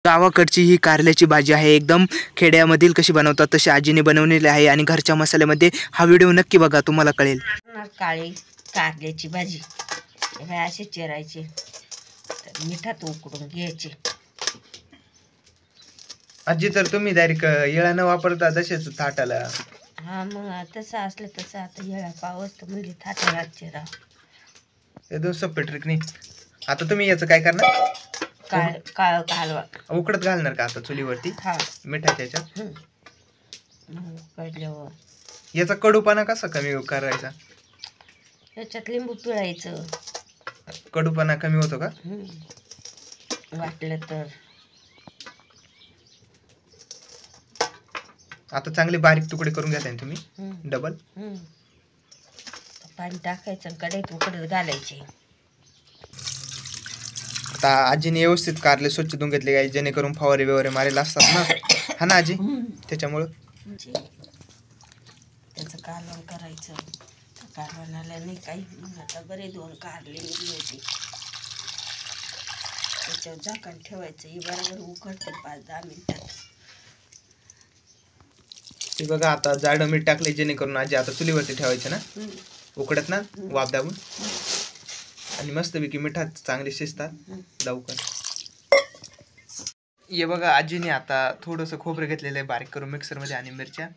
गावाकडची ही कारल्याची भाजी आहे. एकदम खेड्यामधील कशी बनवतात तशी आजीने बनवलेली आहे आणि घरच्या मसाल्यामध्ये हा व्हिडिओ नक्की बघा, तुम्हाला कळेल. काळी कारल्याची भाजी हे असे चिरायचे, मिठात उकडून घ्यायचे. आजी तर तुम्ही डायरेक्ट येळा न वापरता तसेच थाटाला. हा मग तसं असलं तसं आता येळा पावस तर म्हणजे थाटाला चिरा. एकदम सोपे ट्रिक नाही. आता तुम्ही याचं काय करणार? काळ कालवा उकडत घालणार का आता चुलीवरती? हा मिठाच्या याच्यात. उकडल्यावर याचा कडूपणा कसा कमी करायचा? त्याच्यात लिंबू पिळायचं. कडूपणा कमी होतो का? वाटलं तर. आता चांगले बारीक तुकडे करून घेताय तुम्ही डबल. पाणी टाकायचं, कढईत उकडत घालायचे. आता आजीने व्यवस्थित कारले स्वच्छ धुवून घेतले काय, जेणेकरून फवारे बिवारे मारेला असतात ना, हा ना आजी? त्याच्यामुळं त्याचं कालवण करायचं. कालवणाला नाही काही, आता बरे 2 कारले निघले होते. त्याच्यावर झाकण ठेवायचं, हे बरोबर उकडते 5-10 मिनिटात. ते बघा आता जाडं मीठ टाकले, जेणेकरून आजी आता चुलीवरती ठेवायचे ना, उकडत ना वाफ दाबून, आणि मस्तपैकी मिठात चांगले शिजतात लवकर. हे बघा आजीने आता थोडंसं खोबरं घेतलेलं आहे बारीक करून मिक्सरमध्ये, आणि मिरच्या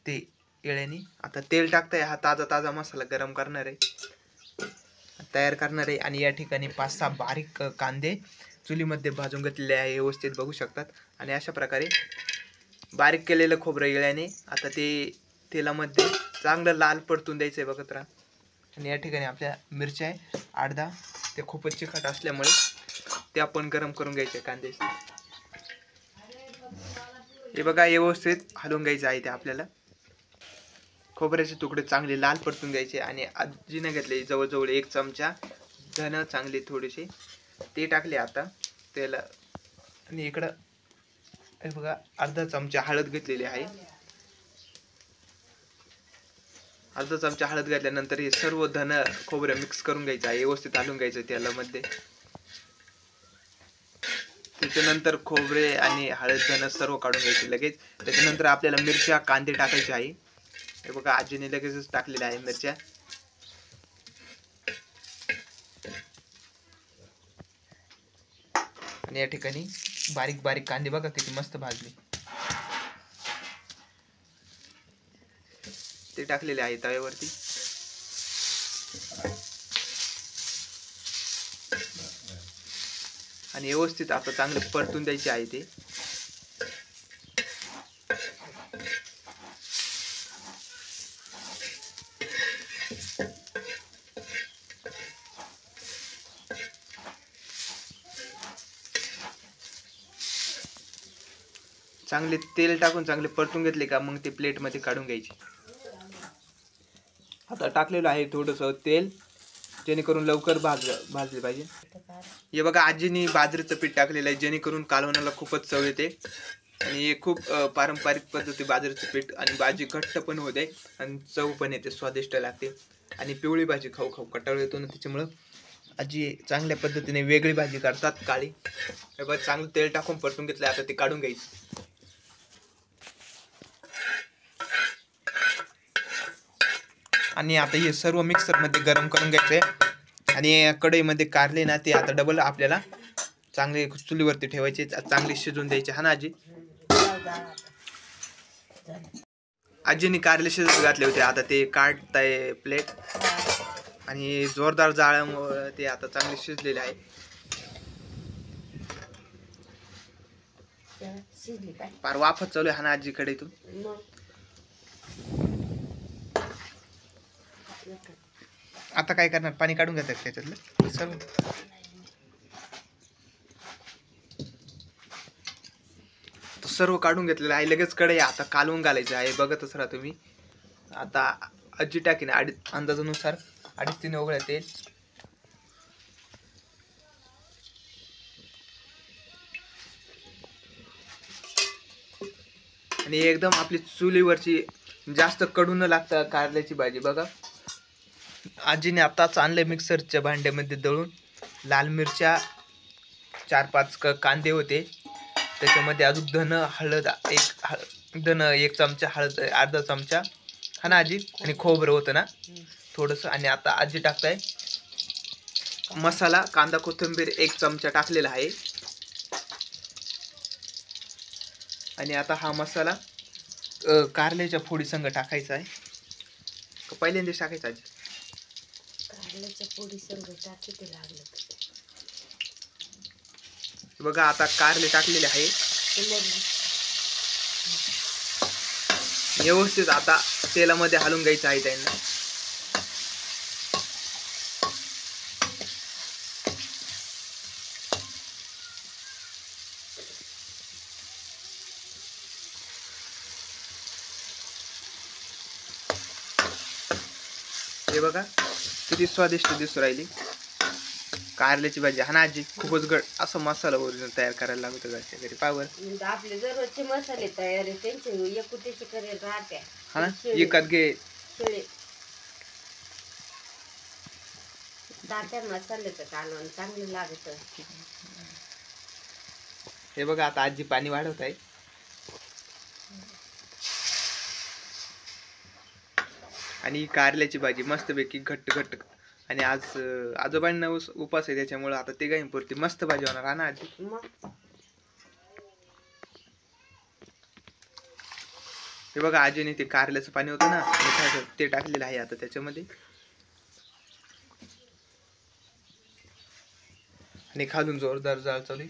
ते येळ्याने. आता तेल टाकताय, हा ताजा मसाला गरम करणार आहे, तयार करणार आहे. आणि या ठिकाणी 5-6 बारीक कांदे चुलीमध्ये भाजून घेतलेले आहे, व्यवस्थित बघू शकतात. आणि अशा प्रकारे बारीक केलेलं खोबरं येळ्याने आता ते तेलामध्ये चांगलं लाल परतून द्यायचं आहे, बघत राहा. आणि या ठिकाणी आपल्या मिरच्या आहे 8-10, ते खूपच चिकट असल्यामुळे ते आपण गरम करून घ्यायचे कांदे. हे बघा व्यवस्थित हलवून घ्यायचं आहे ते आपल्याला. खोबऱ्याचे तुकडे चांगले लाल परतून घ्यायचे. आणि आजीने घेतले जवळजवळ 1 चमचा धन चांगले थोडेसे ते टाकले आता तेला. आणि इकडं हे बघा अर्धा चमचा हळद घेतलेली आहे. अर्धा चमचा हळद घातल्यानंतर हे सर्व धन खोबरं मिक्स करून घ्यायचं आहे, व्यवस्थित हलवून घ्यायचं तेलामध्ये. त्याच्यानंतर खोबरे आणि हळद धन सर्व काढून घ्यायचे लगेच. त्याच्यानंतर आपल्याला मिरच्या कांदे टाकायचे आहे. हे बघा आजीने लगेचच टाकलेल्या आहे मिरच्या. आणि या ठिकाणी बारीक कांदे बघा किती मस्त भाजले, ते टाकलेले आहे तव्यावरती. आणि व्यवस्थित आता चांगले परतून द्यायचे आहे ते. चांगले तेल टाकून चांगले परतून घेतले का मग ते प्लेटमध्ये काढून घ्यायचे. आता टाकलेलं आहे थोडंसं तेल, जेणेकरून लवकर भाजले पाहिजे. हे बघा आजीनी बाजरीचं पीठ टाकलेलं आहे, जेणेकरून कालवणाला खूपच चव येते. आणि हे खूप पारंपरिक पद्धती बाजरीचं पीठ. आणि भाजी घट्ट पण होते आणि चव पण येते, स्वादिष्ट लागते. आणि पिवळी भाजी खाऊ कटाळ येतो ना, त्याच्यामुळं आजी चांगल्या पद्धतीने वेगळी भाजी करतात काळी. हे बघा चांगलं तेल टाकून परतून घेतलं, आता ते काढून घ्यायचं. आणि आता हे सर्व मिक्सरमध्ये गरम करून घ्यायचे. आणि कढईमध्ये कारले ना ते आता डबल आपल्याला चांगले चुलीवरती ठेवायचे, चांगले शिजून द्यायचे, हा ना आजी? आजीने कारले शिजत घातले होते, आता ते काढताय प्लेट. आणि जोरदार जाळ्यामुळे ते आता चांगले शिजलेले आहे. फार वाफत चालू आहे, हा ना आजीकडे इथून. आता काय करणार, पाणी काढून घेतात त्याच्यातलं सर्व. सर्व काढून घेतलेलं आहे, लगेच कढई आता कालवून घालायचं आहे, बघतच राहा तुम्ही. आता आजी टाकीन अंदाजानुसार 2.5-3 उकळ्या तेल. आणि एकदम आपली चुलीवरची जास्त कडू न लागता कारल्याची भाजी बघा. आजीने आताच आणले मिक्सरच्या भांड्यामध्ये दळून. लाल मिरच्या 4-5 कांदे होते, त्याच्यामध्ये अजून धन हळद धन 1 चमचा, हळद अर्धा चमचा, हा ना आजी, आणि खोबरं होतं ना थोडंसं. आणि आता आजी टाकताय मसाला, कांदा कोथिंबीर 1 चमचा टाकलेला आहे. आणि आता हा मसाला कारल्याच्या फोडी संग टाकायचा आहे. पहिल्यांदा टाकायचा आजी? कारल्याच्या पोळी संग टाकी ते लागलं बघा आता कारले टाकलेले आहे व्यवस्थित. आता तेलामध्ये हलवून घ्यायचं आहे त्यांना. हे बघा किती स्वादिष्ट दिसू राहिली कारल्याची भाजी, हा ना आजी. खूपच गड असं मसाला ओरिजिनल तयार करायला लागतो घरच्या घरी. पावर आपले दररोजचे मसाले तयार आहे त्यांचे एकुटीचे करेल राहत्या, हा ना, विकत घे शिळे ताट्या मसाल्याचं कालवण चांगलं लागत. हे बघा आता आजी पाणी वाढवत आहे. आणि कारल्याची भाजी मस्तपैकी घट्ट घट्ट. आणि आज आजोबांना उपास आहे त्याच्यामुळे आता तिघांपुरती मस्त भाजी होणार, हा ना आजी. हे बघा आजीने ते कारल्याचं पाणी होतं ना ते टाकलेलं आहे आता त्याच्यामध्ये. आणि खालून जोरदार जाळ चालू.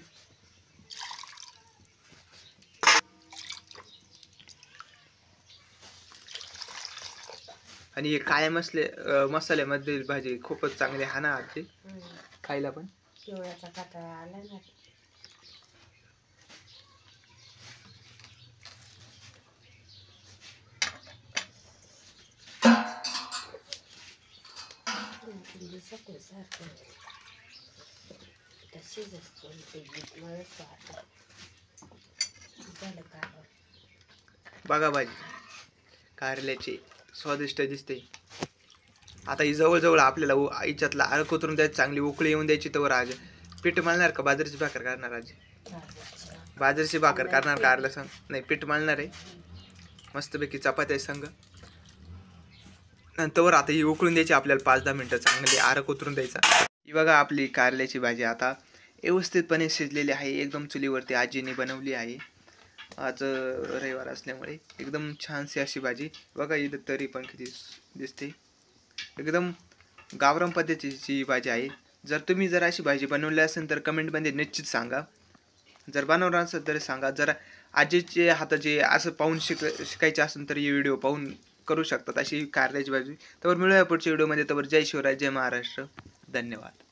आणि हे काळ्या मसाल्यामध्ये भाजी खूपच चांगली, हा ना आजी, खायला पण. पिवळ्याचा काटाळा आला ना. बघा भाजी कारल्याची स्वादिष्ट दिसते. आता ही जवळजवळ आपल्याला याच्यातला अर्क उतरून द्यायची, चांगली उकळी येऊन द्यायची. तर आज पीठ मळणार का बाजरीची भाकर करणार आजी? बाजरीची भाकर करणार कारला संग? नाही, पीठ मळणार आहे मस्तपैकी चपात्या संग. नंतर आता ही उकळून द्यायची आपल्याला 5-10 मिनिटं, चांगली अर्क उतरून द्यायचा. ही बघा आपली कारल्याची भाजी आता व्यवस्थितपणे शिजलेली आहे. एकदम चुलीवरती आजीने बनवली आहे. आज रविवार असल्यामुळे एकदम छानशी अशी भाजी. बघा इथं तरी पण किती दिसते. एकदम गावरान पद्धतीची भाजी आहे. जर अशी भाजी बनवली असेल तर कमेंटमध्ये निश्चित सांगा. जर बनवणार असेल तर सांगा. जर आजीचे हाताचे असं पाहून शिकायचे असेल तर हे व्हिडिओ पाहून करू शकतात अशी कारल्याची भाजी. तर मिळूया पुढच्या व्हिडिओमध्ये. तर जय शिवराय, जय महाराष्ट्र, धन्यवाद.